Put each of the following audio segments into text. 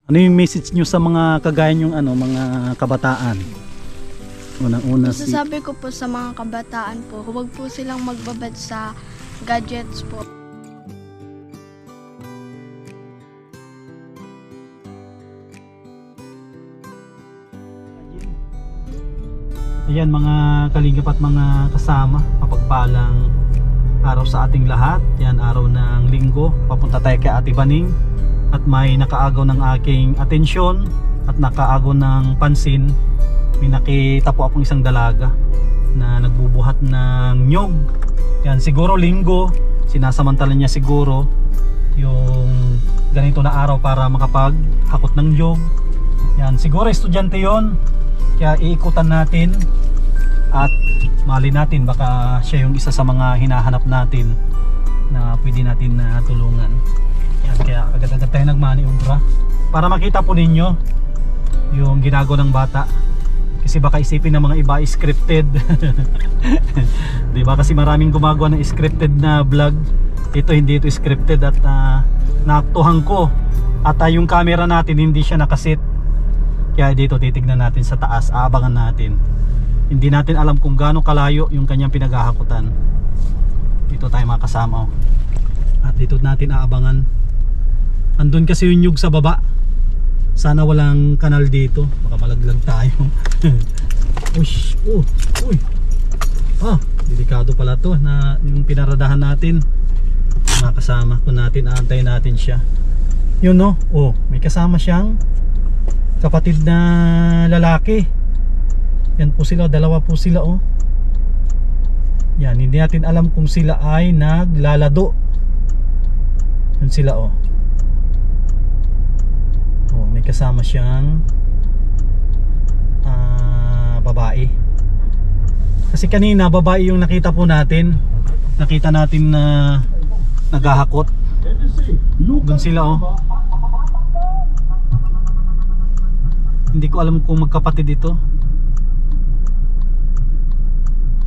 Ano yung message nyo sa mga kagaya nyong mga kabataan? Unang-una Masasabi ko po sa mga kabataan po, huwag po silang magbabad sa gadgets po. Ayan mga kalingap at mga kasama, mapagpalang araw sa ating lahat. Yan, araw ng linggo, papunta tayo kay Ate Baning. At may nakaagaw ng aking atensyon at nakaagaw ng pansin. May nakita po akong isang dalaga na nagbubuhat ng nyog. Yan, siguro linggo, sinasamantala niya siguro yung ganito na araw para makapaghakot ng nyog. Yan, siguro estudyante yon. Kaya iikutan natin at mali natin baka siya yung isa sa mga hinahanap natin na pwede natin na tulungan. Yan, kaya agad-agad tayo nagmaniobra para makita po ninyo yung ginagawa ng bata. Kasi baka isipin ng mga iba scripted. Diba? Kasi maraming gumagawa ng scripted na vlog. Ito hindi ito scripted at naaktuhan ko. At yung camera natin hindi siya nakasit. Kaya dito titignan natin sa taas, aabangan natin. Hindi natin alam kung gaano kalayo yung kanyang pinaghahakutan. Dito tayo makasama. At dito natin aabangan. Andun kasi yung nyug sa baba. Sana walang kanal dito, baka malaglag tayo. Uy, uy. Delikado pala to na yung pinaradahan natin. Makasama ko natin, aantayin natin siya. Yun no, may kasama siyang kapatid na lalaki. Yan po sila, dalawa po sila Yan, hindi natin alam kung sila ay naglalado. Yan sila may kasama siyang babae. Kasi kanina babae yung nakita po natin. Nakita natin na naghahakot. Doon sila Hindi ko alam kung magkapatid ito.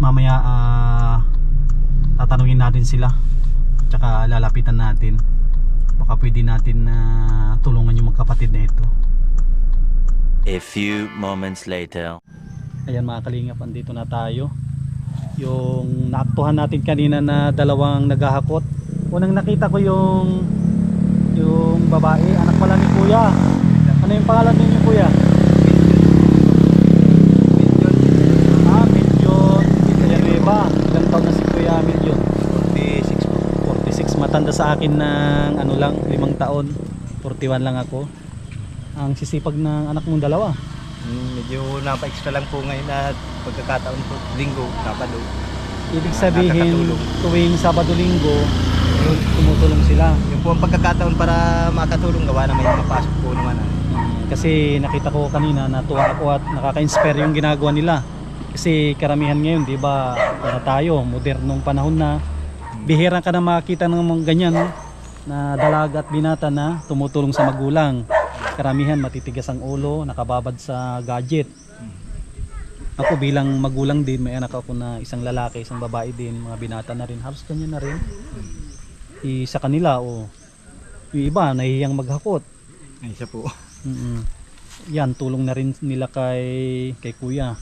Mamaya tatanungin natin sila. Tsaka lalapitan natin. Baka pwede natin na tulungan yung magkapatid na ito. A few moments later. Ayan mga kalingap, andito na tayo. Yung naaktuhan natin kanina na dalawang naghahakot. Unang nakita ko yung babae, anak pala ni kuya. Ano yung pangalan ninyo kuya? Milyon. Villanueva. Ilang taon na si kuya Milyon? 46. Matanda sa akin ng 5 taon. 41 lang ako. Ang sisipag ng anak mong dalawa. Medyo napa-extra lang po ngayon at pagkakataon po linggo, Sabado. Ibig sabihin tuwing Sabado-Linggo tumutulong sila. Yung po ang pagkakataon para makatulong, gawa na may mapasok po naman. Kasi nakita ko kanina, natuwa ako at nakaka-inspire yung ginagawa nila. Kasi karamihan ngayon, di ba, tayo, modernong panahon na, bihira ka na makita ng mga ganyan na dalaga at binata na tumutulong sa magulang. Karamihan matitigas ang ulo, nakababad sa gadget. Ako bilang magulang din, may anak ako na isang lalaki, isang babae din, mga binata na rin, halos ganyan na rin. Sa kanila yung iba nahihiyang maghakot. Ay, isa po. Yan, tulong na rin nila kay kuya.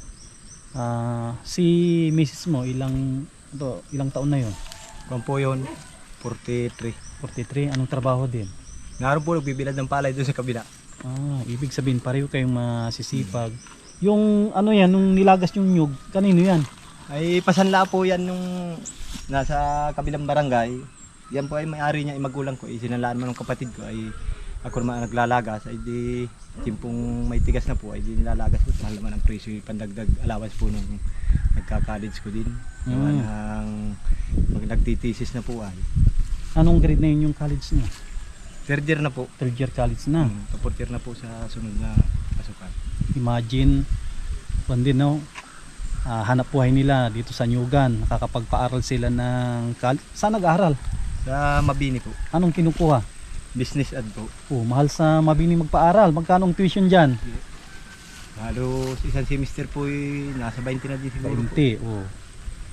Si Mrs. mo, ilang taon na yun? Kung po yun, 43. 43, anong trabaho din? Naroon po nagbibilad ng palay doon sa kabila. Ibig sabihin pareho kayong masisipag. Yung yan, nung nilagas yung nyug, kanino yan? Ay pasanla po yan nung nasa kabilang barangay. Yan po ay may-ari niya, ay magulang ko. Sinalaan mo ng kapatid ko, ay ako naman naglalagas. Ay di, timpong may tigas na po, ay di nilalagas po. Mahal naman ang presyo, pandagdag allowance po nung nagka-college ko din. Nagtitisis na po ay. Anong grade na yun yung college niya? Third year na po. Third year college na. Fourth year na po sa sunod na pasukan. Imagine, hanap buhay nila dito sa Nyugan. Nakakapagpaaral sila ng college. Saan nag-aaral? Sa Mabini po. Anong kinukuha? Business ad po. Mahal sa Mabini magpaaral. Magkano ang tuition dyan? Halos isang semester po nasa 20 na din siguro 20, po.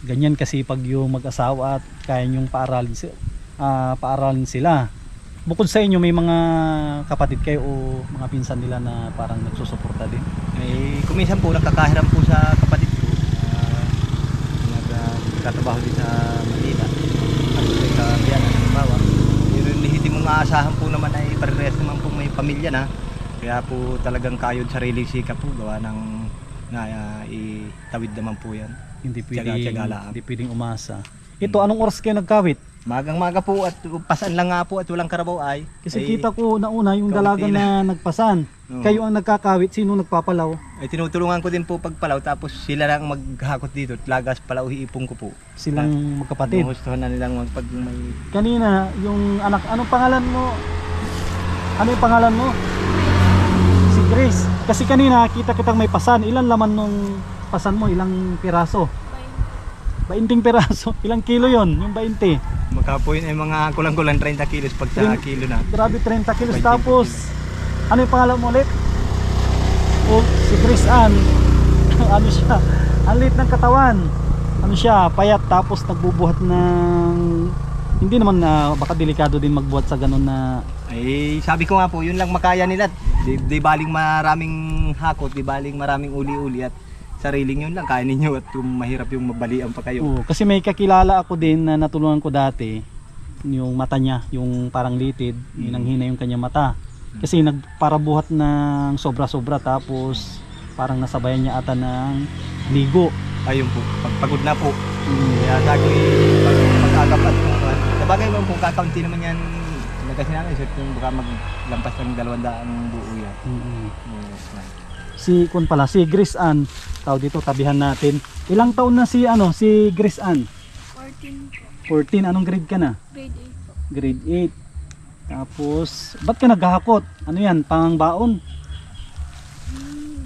Ganyan kasi pag yung mag-asawa at kaya nyong paaralin sila. Bukod sa inyo, may mga kapatid kayo o mga pinsan nila na parang nagsusuporta din? Kuminsan po nakakahiram po sa kapatid ko. Nagtatrabaho din sa Manila. At sa Biyanan, halimbawa. Pero lihiti mong aasahan po naman ay parehas naman po may pamilya na. Kaya po talagang kayod sariling sikap po gawa ng itawid naman po yan. Hindi Tiyaga lang. hindi pwedeng umasa. Ito, anong oras kayo nagkawit? Magang-maga po at pasan lang nga po at walang karabaw ay. Kasi kita ko nauna yung kaunti dalaga na nagpasan. Oo. Kayo ang nagkakawit, sino nagpapalaw? Ay tinutulungan ko din po pagpalaw tapos sila lang maghakot dito. Lagas palaw iipong ko po. Silang magkapatid. Gustuhan na nilang pag may Kanina, yung anak, anong pangalan mo? Ano yung pangalan mo? Si Grace. Kasi kanina, kita kitang may pasan. Ilan laman nung pasan mo? Ilang piraso? 20 piraso. Ilang kilo yon yung 20? magkapoy ay mga kulang-kulang 30 kilos pag sa Yun. kilo na. Grabe, 30 kilos. 20 Tapos, ano yung pangalan mo ulit? O, si Grace Ann. Ano siya? Ang liit ng katawan. Ano siya? Payat. Tapos nagbubuhat ng... Hindi naman na baka delikado din magbuhat sa ganun na... Ay sabi ko nga po, yun lang makaya nila. Di baling maraming hakot, di baling maraming uli-uli at sariling yun lang kaya ninyo at kung mahirap yung mabalian pa kayo. Oo, kasi may kakilala ako din na natulungan ko dati. Yung mata niya, yung parang litid, hinang-hina yung kanya mata. Kasi nagparabuhat ng sobra-sobra tapos parang nasabayan niya ata ng ligo. Ayun po, pagpagod na po. Kaya sabi pag-agap at sabagay mo kung kakaunti naman yan kasi namin kung baka maglampas ng 200 buo yan. Si kun pala, si Grace Ann, tao dito tabihan natin. Ilang taon na si si Grace Ann? 14 po. 14, anong grade ka na? Grade 8 po. Grade 8. Tapos, ba't ka naghahakot? Ano yan, pangbaon?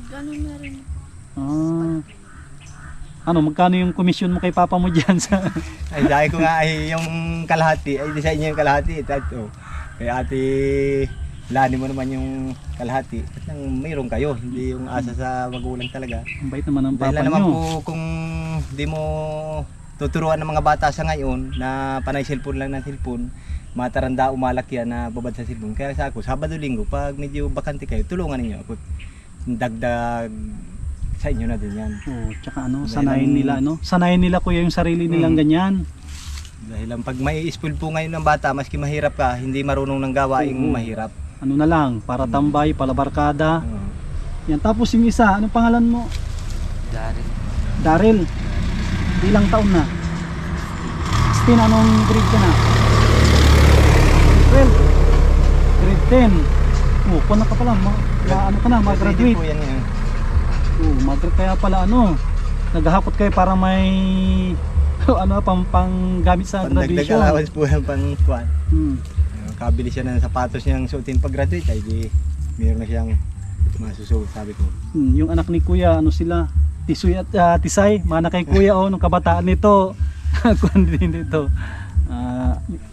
Ganun na rin. Ano, magkano yung komisyon mo kay papa mo dyan sa... Ay dahil ko nga ay yung kalahati, ay di sa inyo yung kalahati. Ito, kay ate Lani mo naman yung kalahati. At nang mayroon kayo, hindi yung asa sa magulang talaga. Ang bait naman ng Dahil papa naman nyo. po kung di mo tuturuan ng mga bata sa ngayon na panay cellphone lang ng cellphone, mataranda umalak yan na babad sa cellphone. Kaya sa ako, Sabado Linggo, pag medyo bakante kayo, tulungan ninyo ako. Dagdag sa inyo na din yan. Oh, tsaka ano, Dahil sanayin ang- nila, no? Sanayin nila kuya yung sarili nilang ganyan. Dahil lang pag may spoil po ngayon ng bata, maski mahirap ka, hindi marunong ng gawaing Oo. mahirap. Ano na lang, para tambay, palabarkada. Oo. Yan, tapos yung isa, anong pangalan mo? Darin. Daryl. Ilang taon na? 16, anong grade ka na? 12. Grade 10. Oh, kung ka pala, ano ka na, Pwede mag-graduate. po yan yun. Oh, kaya pala ano, naghahakot kayo para may ano pang gamit sa Pandagdag graduation. allowance po yan pang squad. Hmm. Kabili siya ng sapatos niyang suotin pag graduate, ay di mayroon na siyang masusuot, sabi ko. Yung anak ni Kuya, ano sila? Tisoy at Tisay, mana kay Kuya nung kabataan nito. Kundi dito.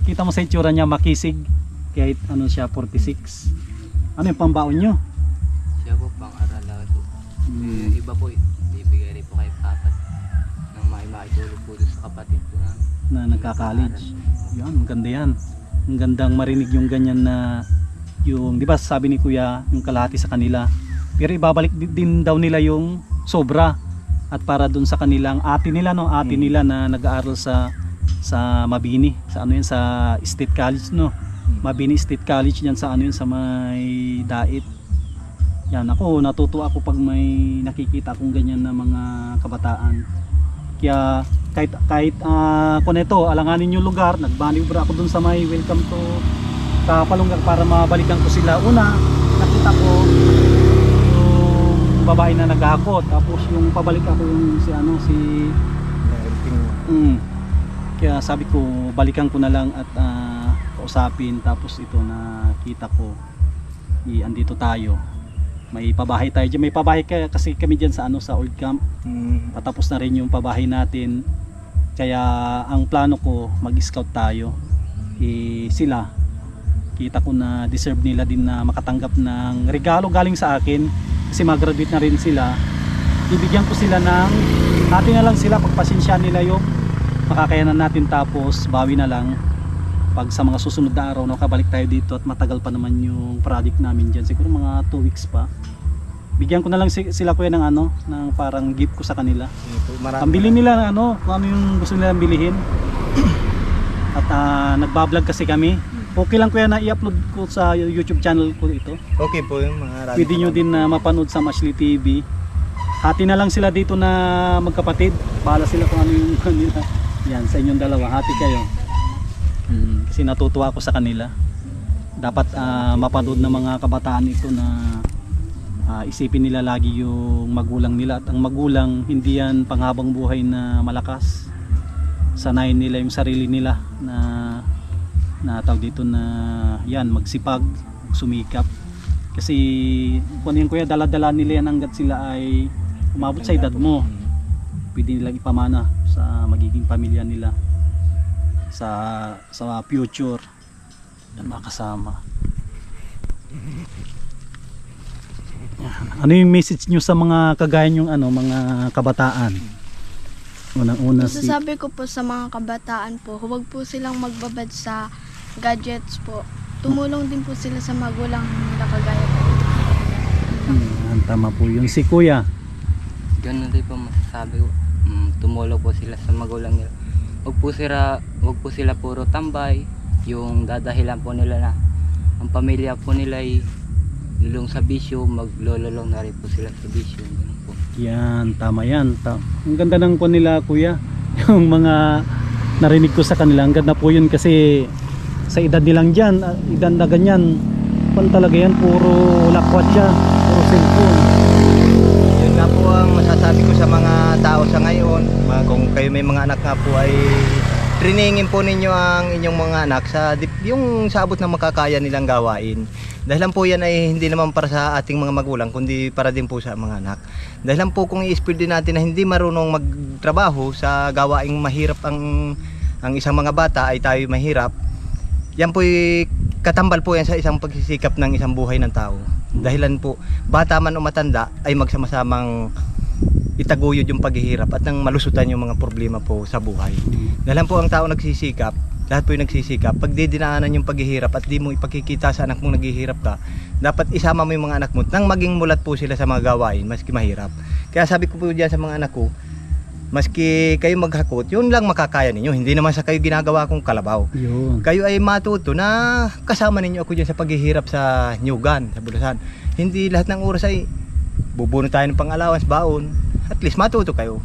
Kita mo sa itsura niya makisig. Kahit ano siya 46. Ano yung pambaon nyo? Siya po pang-aral lang ito. Eh, iba po, ibigay rin po kay Papa nang maitulog po doon sa kapatid ko Na na nagka-college. Yan, maganda yan. Ang gandang marinig yung ganyan na yung, di ba sabi ni Kuya, yung kalahati sa kanila. Pero ibabalik din daw nila yung sobra at para dun sa kanilang ate nila, no, ate nila na nag-aaral sa Mabini, sa ano yun, sa State College, no. Mabini State College yan sa ano yun, sa may Dait. Yan, ako natutuwa ako pag may nakikita akong ganyan na mga kabataan. Kaya kahit kung ito, alanganin yung lugar, nagmanibra ako dun sa may welcome to Kapalunggang para mabalikan ko sila. Una, nakita ko yung babae na naghahakot, tapos yung pabalik ako yung si kaya sabi ko balikan ko na lang at kausapin, tapos ito nakita ko andito tayo, may pabahay tayo dyan, may pabahay kasi kami dyan sa sa old camp. Patapos na rin yung pabahay natin, kaya ang plano ko mag-scout tayo. Sila kita ko na deserve nila din na makatanggap ng regalo galing sa akin kasi mag-graduate na rin sila. Ibigyan ko sila ng atin na lang sila, pagpasensya nila yung makakayanan natin, tapos bawi na lang pag sa mga susunod na araw nakabalik tayo dito at matagal pa naman yung project namin dyan, siguro mga 2 weeks pa, bigyan ko na lang sila kuya ng ano, ng parang gift ko sa kanila. Sige po, marami. Pambili nila ano, kung ano yung gusto nilang bilhin. At nagbablog kasi kami. Okay lang kuya na i-upload ko sa YouTube channel ko ito. Okay po yung mga Pwede nyo din na mapanood sa Mashley TV. Hati na lang sila dito na magkapatid. Bahala sila kung ano yung kanila. Yan, sa inyong dalawa. Hati kayo. Kasi natutuwa ako sa kanila. Dapat mapanood ng mga kabataan ito na isipin nila lagi yung magulang nila. At ang magulang, hindi yan panghabang buhay na malakas. Sanayin nila yung sarili nila na tawag dito na yan, magsipag, sumikap. Kasi kung yan kuya, dala-dala nila yan hanggat sila ay umabot sa edad mo. Pwede nilang ipamana sa magiging pamilya nila sa future. Yan, makasama. Ano yung message nyo sa mga kagaya nyong ano, mga kabataan? Unang-una Masasabi ko po sa mga kabataan po, huwag po silang magbabad sa gadgets po. Tumulong din po sila sa magulang nila kagaya po. Tama po yun. Si kuya, Ganun din po masasabi ko. Tumulong po sila sa magulang nila. Huwag po sila puro tambay. Yung dadahilan po nila na ang pamilya po nila ay lulong sa bisyo, maglololong na rin po sila sa bisyo. Ganun po. yan, tama yan. Ang ganda ng kuwan nila kuya. Yung mga narinig ko sa kanila, ang ganda po yun kasi sa edad nilang dyan, edad na ganyan, kung talaga yan, puro lakwat siya, puro cellphone. Yun nga po ang masasabi ko sa mga tao sa ngayon. Kung kayo may mga anak nga po ay trainingin po ninyo ang inyong mga anak sa yung sa abot na makakaya nilang gawain. Dahil lang po yan ay hindi naman para sa ating mga magulang kundi para din po sa mga anak. Dahil lang po kung i-spill din natin na hindi marunong magtrabaho sa gawaing mahirap ang isang mga bata ay tayo mahirap. Yan po katambal po yan sa isang pagsisikap ng isang buhay ng tao. Dahilan po bata man o matanda ay magsama-samang itaguyod yung paghihirap at nang malusutan yung mga problema po sa buhay. Dahil po ang tao nagsisikap, lahat po yung nagsisikap. Pag didinaanan yung paghihirap at di mo ipakikita sa anak mong naghihirap ka, dapat isama mo yung mga anak mo nang maging mulat po sila sa mga gawain maski mahirap. Kaya sabi ko po diyan sa mga anak ko, maski kayo maghakot, yun lang makakaya ninyo. Hindi naman sa kayo ginagawa kong kalabaw. Yun. Kayo ay matuto na kasama ninyo ako diyan sa paghihirap sa Nyugan, sa Bulasan. Hindi lahat ng oras ay bubuno tayo ng pang-allowance, baon. At least matuto kayo.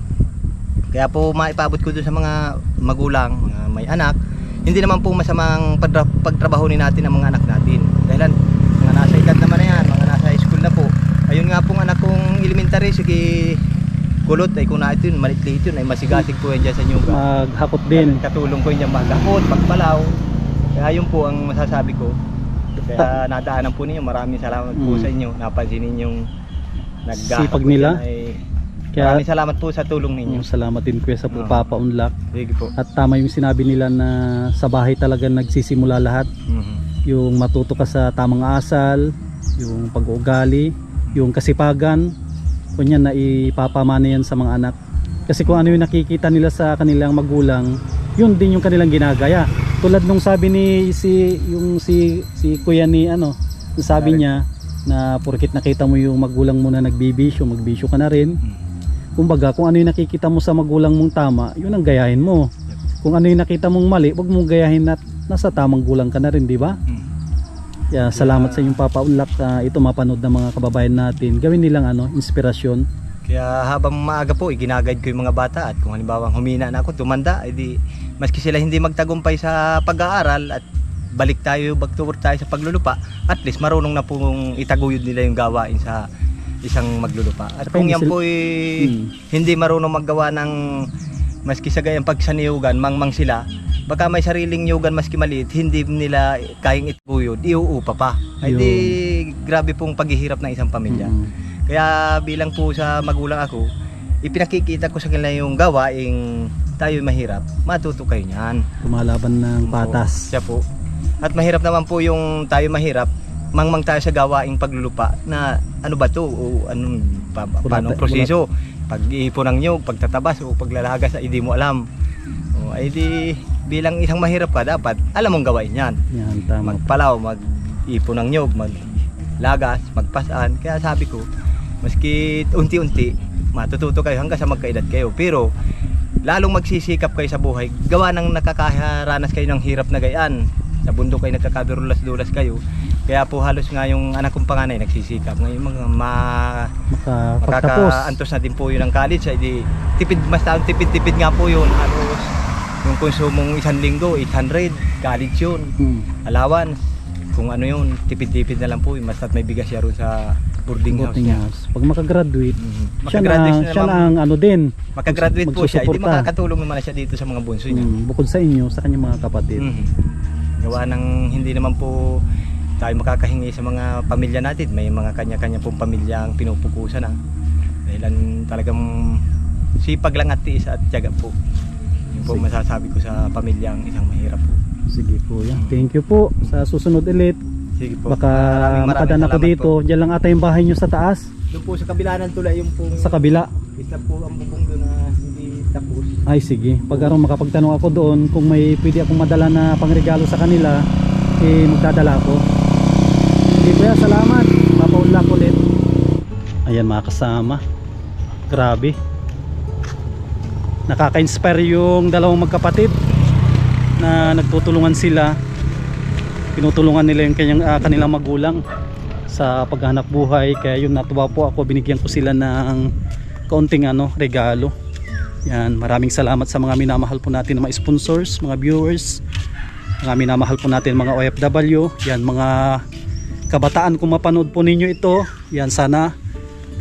Kaya po maipabot ko doon sa mga magulang, mga may anak. Hindi naman po masamang pagtrabahunin natin ang mga anak natin. Dahil mga nasa edad naman na yan, mga nasa school na po. Ayun nga pong anak kong elementary, sige kulot ay kung na ito yun, malit-lit yun, ay masigasig po yan dyan sa Nyugan. Maghakot din. Katulong ko yun dyan maghakot, pagpalaw. Kaya yun po ang masasabi ko. Kaya nadaanan po ninyo, maraming salamat po sa inyo. Napansin ninyong Sipag nila. Kaya Maraming salamat po sa tulong ninyo. salamat din kuya sa pagpapaunlak. Sige po. At tama yung sinabi nila na sa bahay talaga nagsisimula lahat. Yung matuto ka sa tamang asal, yung pag-uugali, yung kasipagan, kunyan na ipapamana yan sa mga anak. Kasi kung ano yung nakikita nila sa kanilang magulang, yun din yung kanilang ginagaya. Tulad nung sabi ni si kuya ni ano, sabi niya na porkit nakita mo yung magulang mo na nagbibisyo, magbisyo ka na rin. Kumbaga, kung ano yung nakikita mo sa magulang mong tama, yun ang gayahin mo. Kung ano yung nakita mong mali, wag mong gayahin at nasa tamang gulang ka na rin, di ba? Yeah, salamat sa inyong papaunlak. Ito mapanood ng mga kababayan natin. Gawin nilang inspirasyon. Kaya habang maaga po, ginagayad ko yung mga bata at kung halimbawa humina na ako, tumanda, edi maski sila hindi magtagumpay sa pag-aaral at balik tayo, back to work tayo sa paglulupa, at least marunong na pong itaguyod nila yung gawain sa isang maglulupa. At kung yan po hindi marunong maggawa ng maski sa gayang pagsaniyugan, mangmang sila, baka may sariling nyugan maski maliit, hindi nila kayang itaguyod, iuupa pa. Ay di grabe pong paghihirap ng isang pamilya. Kaya bilang po sa magulang ako, ipinakikita ko sa kanila yung gawaing tayo mahirap, matuto kayo niyan. Lumalaban ng patas. Siya po. At mahirap naman po yung tayo mahirap, mangmang tayo sa gawaing paglulupa na ano ba to o anong paano proseso, pag-iipon ng nyug, pagtatabas o paglalagas ay hindi mo alam. O ay di bilang isang mahirap ka, dapat alam mong gawain yan. Yan, tama. Magpalaw, mag-ipon ng nyog, maglagas, magpasaan. Kaya sabi ko, maski unti-unti, matututo kayo hanggang sa magkaedad kayo. Pero lalong magsisikap kayo sa buhay, gawa ng nakakaranas kayo ng hirap na gayaan. Sa bundok kayo nagkakadulas-dulas kayo. Kaya po halos nga yung anak kong panganay nagsisikap. Ngayon mga Makakapagtapos. makakaantos na din po yun ng college. Ay di, tipid nga po yun. Halos yung konsumong isang linggo, 800, college yun. Allowance, kung ano yun, tipid-tipid na lang po yun. Basta't may bigas siya ron sa boarding house Boarding niya. house. Pag makagraduate, siya Makagraduate na, siya na ang ano din. Makagraduate po siya, hindi magsusuporta. makakatulong naman na siya dito sa mga bunso niya. Bukod sa inyo, sa kanyang mga kapatid. Gawa ng hindi naman po tayo makakahingi sa mga pamilya natin. May mga kanya-kanya pong pamilya ang pinupukusan na. Dahilan talagang sipag lang at tiis at tiyaga po. Yun po Sige. masasabi ko sa pamilyang isang mahirap po. Sige kuya. Thank you po. Sa susunod ulit, Sige po. baka Maraming makadaan ako salamat dito. po. Diyan lang ata yung bahay nyo sa taas. Doon po sa kabila ng tulay yung pong Sa kabila. isa po ang bubong doon na hindi tapos. Ay sige. Pag araw makapagtanong ako doon, kung may pwede akong madala na pangregalo sa kanila, eh magdadala ako. Sige kuya, salamat. Papaunlak ulit. Ayan mga kasama. Grabe. Nakaka-inspire yung dalawang magkapatid na nagtutulungan sila. Pinutulungan nila yung kanilang magulang sa paghahanap buhay. Kaya yun, natuwa po ako, binigyan ko sila ng kaunting regalo. Yan, maraming salamat sa mga minamahal po natin na mga sponsors, mga viewers, mga minamahal po natin mga OFW. Yan, mga kabataan, kung mapanood po ninyo ito, yan, sana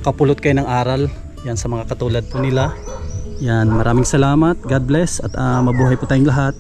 kapulot kayo ng aral. Yan, sa mga katulad po nila. Yan, maraming salamat. God bless at mabuhay po tayong lahat.